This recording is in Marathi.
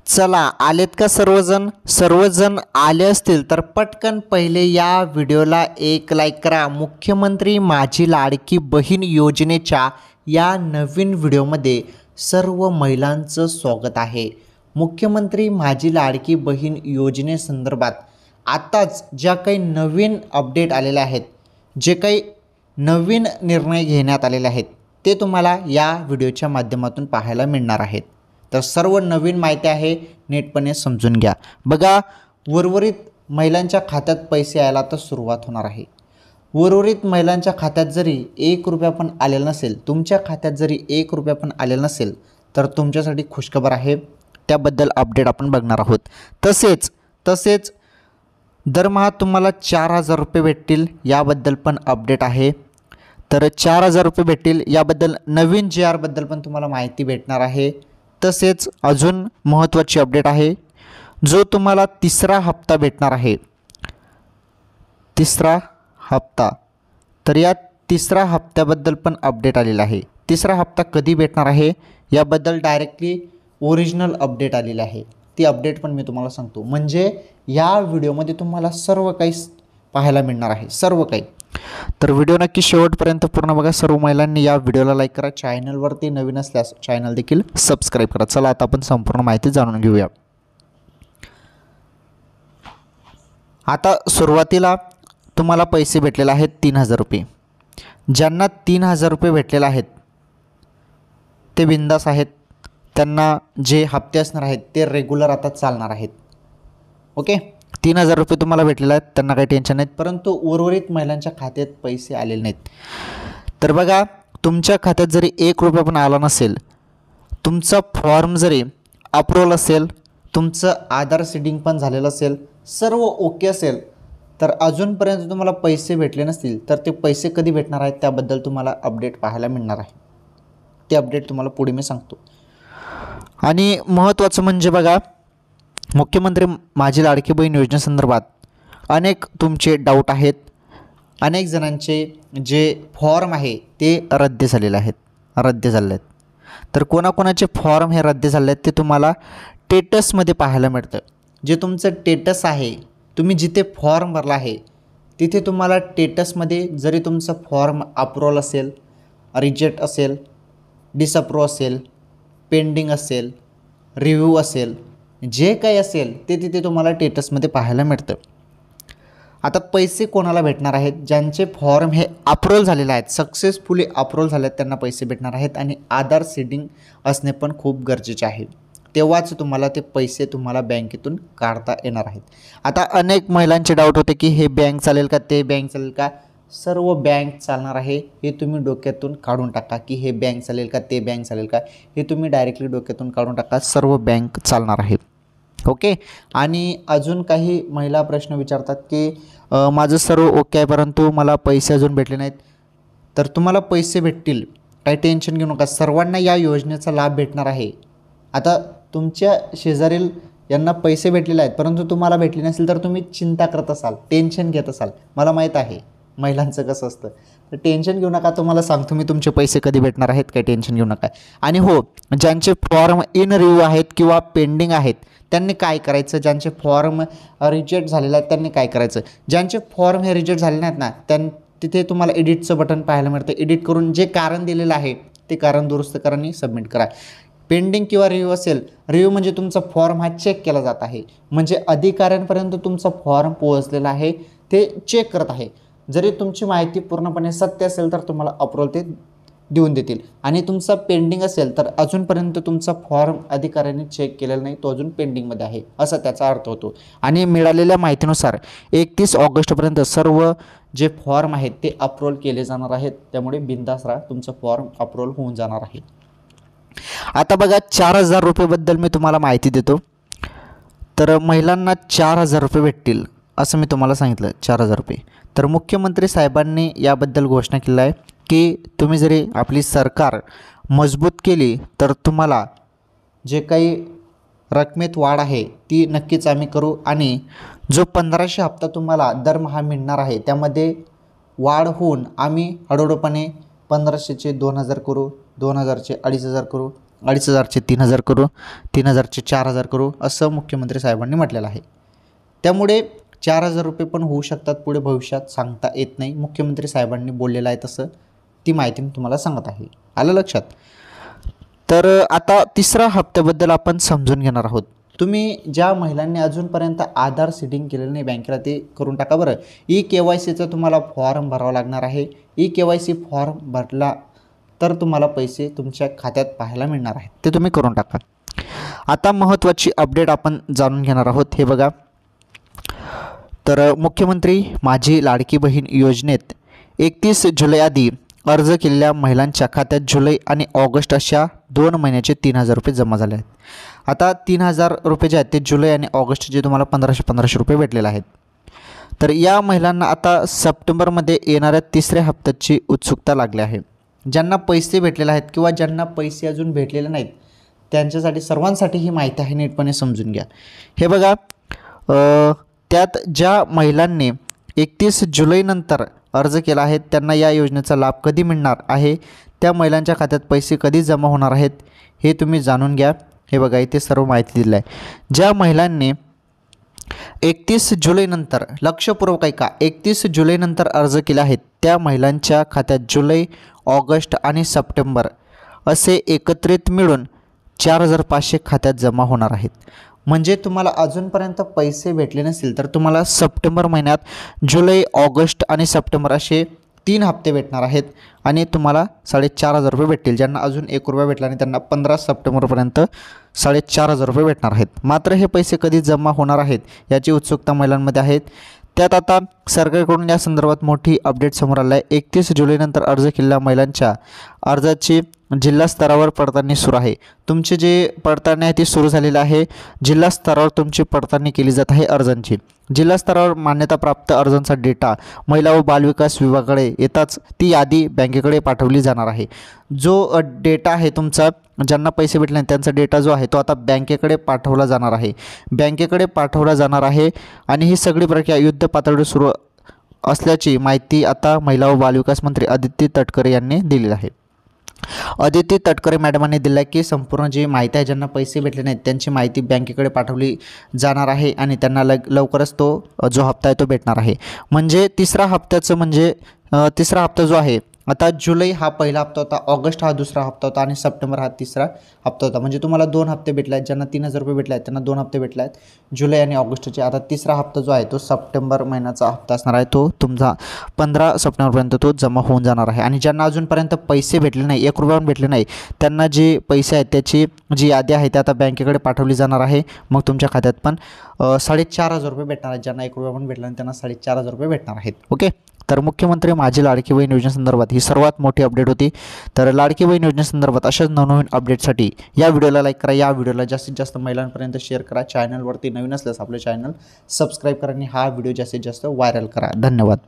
चला आलेत का सर्वजण आले असतील तर पटकन पहिले या व्हिडिओला एक लाईक करा। मुख्यमंत्री माझी लाडकी बहीण योजनेच्या या नवीन व्हिडिओमध्ये सर्व महिलांचं स्वागत आहे। मुख्यमंत्री माझी लाडकी बहीण योजनेसंदर्भात आताच ज्या काही नवीन अपडेट आलेले आहेत, जे काही नवीन निर्णय घेण्यात आलेले आहेत ते तुम्हाला या व्हिडिओच्या माध्यमातून पाहायला मिळणार आहेत। तर सर्व नवीन माहिती आहे, नीटपणे समजून घ्या। बघा, उर्वरित महिलांच्या खात्यात पैसे यायला तर सुरुवात होणार आहे। उर्वरित महिलांच्या खात्यात जरी 1 रुपया पण आलेला नसेल, तुमच्या खात्यात जरी 1 रुपया पण आलेला नसेल तर तुमच्यासाठी खुशखबर आहे, त्याबद्दल अपडेट आपण बघणार आहोत। तसेच दरमहा तुम्हाला 4000 रुपये भेटतील, याबद्दल पण अपडेट आहे। तर 4000 रुपये भेटतील याबद्दल नवीन JR बद्दल पण तुम्हाला माहिती भेटणार आहे। तसेच अजून महत्त्वाची अपडेट आहे, जो तुम्हाला तिसरा हप्ता भेटणार आहे, तिसरा हप्ता। तर या तिसरा हप्त्याबद्दल पण अपडेट आलेला आहे। तिसरा हप्ता कधी भेटणार आहे याबद्दल डायरेक्टली ओरिजिनल अपडेट आलेली आहे, ती अपडेट पण मी तुम्हाला सांगतो। म्हणजे या व्हिडिओमध्ये तुम्हाला सर्व काही पाहायला मिळणार आहे, सर्व काही। तर व्हिडिओ नक्की शेवटपर्यंत पूर्ण बघा। सर्व महिलांनी या व्हिडिओला लाईक करा, चॅनलवरती नवीन असल्यास चॅनल देखील सबस्क्राईब करा। चला आता आपण संपूर्ण माहिती जाणून घेऊया। आता सुरुवातीला तुम्हाला पैसे भेटलेले आहेत 3000 रुपये। ज्यांना 3000 रुपये भेटलेले आहेत ते बिंदास आहेत, त्यांना जे हप्ते असणार आहेत ते रेग्युलर आता चालणार आहेत। ओके, 3000 रुपये तुम्हाला भेटलेले आहेत, त्यांना काही टेन्शन नाहीत। परंतु उर्वरित महिलांच्या खात्यात पैसे आलेले नाहीत। तर बघा, तुमच्या खात्यात जरी 1 रुपया पण आला नसेल, तुमचा फॉर्म जरी अप्रूव्हल असेल, तुमचं आधार सीडिंग पण झालेलं असेल, सर्व ओके असेल, तर अजूनपर्यंत तुम्हाला पैसे भेटले नसतील तर ते पैसे कधी भेटणार आहेत त्याबद्दल तुम्हाला अपडेट पाहायला मिळणार आहे। ते अपडेट तुम्हाला पुढे मी सांगतो। आणि महत्त्वाचं म्हणजे बघा, मुख्यमंत्री माझी लाडकी बहीण योजनेसंदर्भात अनेक तुमचे डाऊट आहेत। अनेक जणांचे जे फॉर्म आहे ते रद्द झालेले आहेत। तर कोणाकोणाचे फॉर्म हे रद्द झाले आहेत ते तुम्हाला टेटसमध्ये पाहायला मिळतं। जे तुमचं टेटस आहे, तुम्ही जिथे फॉर्म भरला आहे तिथे तुम्हाला टेटसमध्ये जरी तुमचं फॉर्म अप्रूव्हल असेल, रिजेक्ट असेल, डिसअप्रूव्ह असेल, पेंडिंग असेल, रिव्ह्यू असेल, जे काही असेल ते तिथे तुम्हाला टेटसमध्ये पाहायला मिळतं। आता पैसे कोणाला भेटणार आहेत? ज्यांचे फॉर्म हे अप्रूव्हल झालेले आहेत, सक्सेसफुली अप्रूव्हल झाले आहेत, त्यांना पैसे भेटणार आहेत। आणि आधार सीडिंग असणे पण खूप गरजेचे आहे, तेव्हाच तुम्हाला ते पैसे तुम्हाला बँकेतून काढता येणार आहेत। आता अनेक महिलांचे डाऊट होते की हे बँक चालेल का, ते बँक चालेल का? सर्व बँक चालणार आहे, हे तुम्ही डोक्यातून काढून टाका की हे बँक चालेल का, ते बँक चालेल का, हे तुम्ही डायरेक्टली डोक्यातून काढून टाका। सर्व बँक चालणार आहे। ओके, आणि अजून काही महिला प्रश्न विचारतात की माझं सर्व ओके आहे परंतु मला पैसे अजून भेटले नाहीत। तर तुम्हाला पैसे भेटतील, काही टेन्शन घेऊ नका, सर्वांना या योजनेचा लाभ भेटणार आहे। आता तुमच्या शेजारील यांना पैसे भेटलेले आहेत परंतु तुम्हाला भेटले नसेल तर तुम्ही चिंता करत असाल, टेन्शन घेत असाल, मला माहीत आहे महिलांचं कसं असतं। तर टेन्शन घेऊ नका, तुम्हाला सांगतो मी तुमचे पैसे कधी भेटणार आहेत, काही टेन्शन घेऊ नका। आणि हो, ज्यांचे फॉर्म इन रिव्ह्यू आहेत किंवा पेंडिंग आहेत त्यांनी काय करायचं? ज्यांचे फॉर्म रिजेक्ट झालेले आहेत त्यांनी काय करायचं? ज्यांचे फॉर्म हे रिजेक्ट झाले नाहीत ना, तिथे तुम्हाला एडिटचं बटन पाहायला मिळतं। एडिट करून जे कारण दिलेलं आहे ते कारण दुरुस्त करा आणि सबमिट करा। पेंडिंग किंवा रिव्ह्यू असेल, रिव्ह्यू म्हणजे तुमचा फॉर्म हा चेक केला जात आहे, म्हणजे अधिकाऱ्यांपर्यंत तुमचा फॉर्म पोहोचलेला आहे, ते चेक करत आहे। जरी तुमची माहिती पूर्णपणे सत्य असेल तर तुम्हाला अप्रूव्हल ते देऊन देतील। आणि तुमचा पेंडिंग असेल तर अजूनपर्यंत तुमचा फॉर्म अधिकाऱ्यांनी चेक केलेला नाही, तो अजून पेंडिंगमध्ये आहे, असा त्याचा अर्थ होतो। आणि मिळालेल्या माहितीनुसार 31 ऑगस्टपर्यंत सर्व जे फॉर्म आहेत ते अप्रूव्हल केले जाणार आहेत, त्यामुळे बिंदास राहा, तुमचं फॉर्म अप्रूव्हल होऊन जाणार आहे। आता बघा, 4000 रुपयेबद्दल मी तुम्हाला माहिती देतो। तर महिलांना 4000 रुपये भेटतील असं मी तुम्हाला सांगितलं, 4000 रुपये। तर मुख्यमंत्री साहेबांनी याबद्दल घोषणा केली आहे की तुम्ही जरी आपली सरकार मजबूत केली तर तुम्हाला जे काही रकमेत वाढ आहे ती नक्कीच आम्ही करू। आणि जो 1500 हप्ता तुम्हाला दरमहा मिळणार आहे त्यामध्ये वाढ होऊन आम्ही हळूहळूपणे 1500चे 2000 करू, 2000चे 2500 करू, 2,500चे 3,000 करू, 3,000चे 4,000 करू, असं मुख्यमंत्री साहेबांनी म्हटलेलं आहे. त्यामुळे 4,000 रुपये पण होऊ शकतात पुढे भविष्यात, सांगता येत नाही. मुख्यमंत्री साहेबांनी बोललेलं आहे तसं ती माहिती मी तुम्हाला सांगत आहे. आलं लक्षात? तर आता तिसरा हप्त्याबद्दल आपण समजून घेणार आहोत. तुम्ही ज्या महिलांनी अजूनपर्यंत आधार सीडिंग केलेलं नाही बँकेला ते करून टाका बरं. KYCचा तुम्हाला फॉर्म भरावा लागणार आहे. KYC फॉर्म भरला तर तुम्हाला पैसे तुमच्या खात्यात पाहायला मिळणार आहेत, ते तुम्ही करून टाका. आता महत्त्वाची अपडेट आपण जाणून घेणार आहोत. हे बघा, तर मुख्यमंत्री माझी लाडकी बहीण योजनेत 31 जुलै आधी अर्ज केलेल्या महिलांच्या खात्यात जुलै आणि ऑगस्ट अशा 2 महिन्याचे 3,000 रुपये जमा झाले आहेत. आता 3,000 रुपये जे आहेत ते जुलै आणि ऑगस्टचे तुम्हाला 1,500 रुपये भेटलेले आहेत. तर या महिलांना आता सप्टेंबरमध्ये येणाऱ्या तिसऱ्या हप्त्याची उत्सुकता लागली आहे. ज्यांना पैसे भेटलेले आहेत किंवा ज्यांना पैसे अजून भेटलेले नाहीत त्यांच्यासाठी, सर्वांसाठी ही माहिती आहे, नीटपणे समजून घ्या. हे बघा, त्यात ज्या महिलांनी 31 जुलैनंतर अर्ज केला आहे त्यांना या योजनेचा लाभ कधी मिळणार आहे, त्या महिलांच्या खात्यात पैसे कधी जमा होणार आहेत हे तुम्ही जाणून घ्या. हे बघा, इथे सर्व माहिती दिली आहे. ज्या महिलांनी 31 जुलैनंतर, लक्षपूर्वक ऐका, 31 जुलैनंतर अर्ज केले आहेत त्या महिलांच्या खात्यात जुलै, ऑगस्ट आणि सप्टेंबर असे एकत्रित मिळून 4,500 खात्यात जमा होणार आहेत. म्हणजे तुम्हाला अजूनपर्यंत पैसे भेटले नसतील तर तुम्हाला सप्टेंबर महिन्यात जुलै, ऑगस्ट आणि सप्टेंबर असे 3 हप्ते भेटणार आहेत आणि तुम्हाला 4,500 रुपये भेटतील. ज्यांना अजून 1 रुपया भेटला नाही त्यांना 15 सप्टेंबरपर्यंत 4,500 रुपये भेटणार आहेत. मात्र हे पैसे कधी जमा होणार आहेत याची उत्सुकता महिलांमध्ये आहेत. त्यात आता सरकारकडून या संदर्भात मोठी अपडेट समोर आलं आहे. 31 जुलैनंतर अर्ज केलेल्या महिलांच्या अर्जाची जिल्हा स्तरावर पडताळणी सुरू आहे. तुमची जी पडताळणी आहे ती सुरू झालेली आहे. जिल्हा स्तरावर तुमची पडताळणी केली जात आहे अर्जांची. जिल्हा स्तरावर मान्यताप्राप्त अर्जांचा डेटा महिला व बालविकास विभागाकडे येताच ती यादी बँकेकडे पाठवली जाणार आहे. जो डेटा आहे तुमचा, ज्यांना पैसे भेटले नाही त्यांचा डेटा जो आहे तो आता बँकेकडे पाठवला जाणार आहे. बँकेकडे पाठवला जाणार आहे आणि ही सगळी प्रक्रिया युद्ध पातळीवर सुरू असल्याची माहिती आता महिला व बालविकास मंत्री अदिती तटकरे यांनी दिलेली आहे. अदिती तटकरे मॅडमांनी दिलं आहे की संपूर्ण जी माहिती आहे, ज्यांना पैसे भेटले नाहीत त्यांची माहिती बँकेकडे पाठवली जाणार आहे आणि त्यांना लवकरच तो जो हप्ता आहे तो भेटणार आहे. म्हणजे तिसरा हप्ता जो आहे, आता जुलै हा पहिला हप्ता होता, ऑगस्ट हा दुसरा हप्ता होता आणि सप्टेंबर हा तिसरा हप्ता होता. म्हणजे तुम्हाला 2 हप्ते भेटले आहेत. ज्यांना 3,000 रुपये भेटले आहेत त्यांना 2 हप्ते भेटले आहेत जुलै आणि ऑगस्टचे. आता तिसरा हप्ता जो आहे तो सप्टेंबर महिन्याचा हप्ता असणार आहे. तो तुमचा 15 सप्टेंबरपर्यंत तो जमा होऊन जाणार आहे. आणि ज्यांना अजूनपर्यंत पैसे भेटले नाही, 1 रुपया पण भेटले नाही, त्यांना जे पैसे आहेत त्याची जी यादी आहे ती आता बँकेकडे पाठवली जाणार आहे. मग तुमच्या खात्यात पण 4,500 रुपये भेटणार आहेत. ज्यांना 1 रुपया पण भेटला नाही त्यांना 4,500 रुपये भेटणार आहेत. ओके, तर मुख्यमंत्री माझी लाडकी बहीण योजनेसंदर्भात ही सर्वात मोठी अपडेट होती. तर लाडकी बहीण योजनेसंदर्भात अशाच नवनवीन अपडेटसाठी या व्हिडिओला लाईक करा, या व्हिडिओला जास्तीत जास्त महिलांपर्यंत शेअर करा. चॅनलवरती नवीन असल्यास आपले चॅनल सबस्क्राईब करा आणि हा व्हिडिओ जास्तीत जास्त व्हायरल करा. धन्यवाद.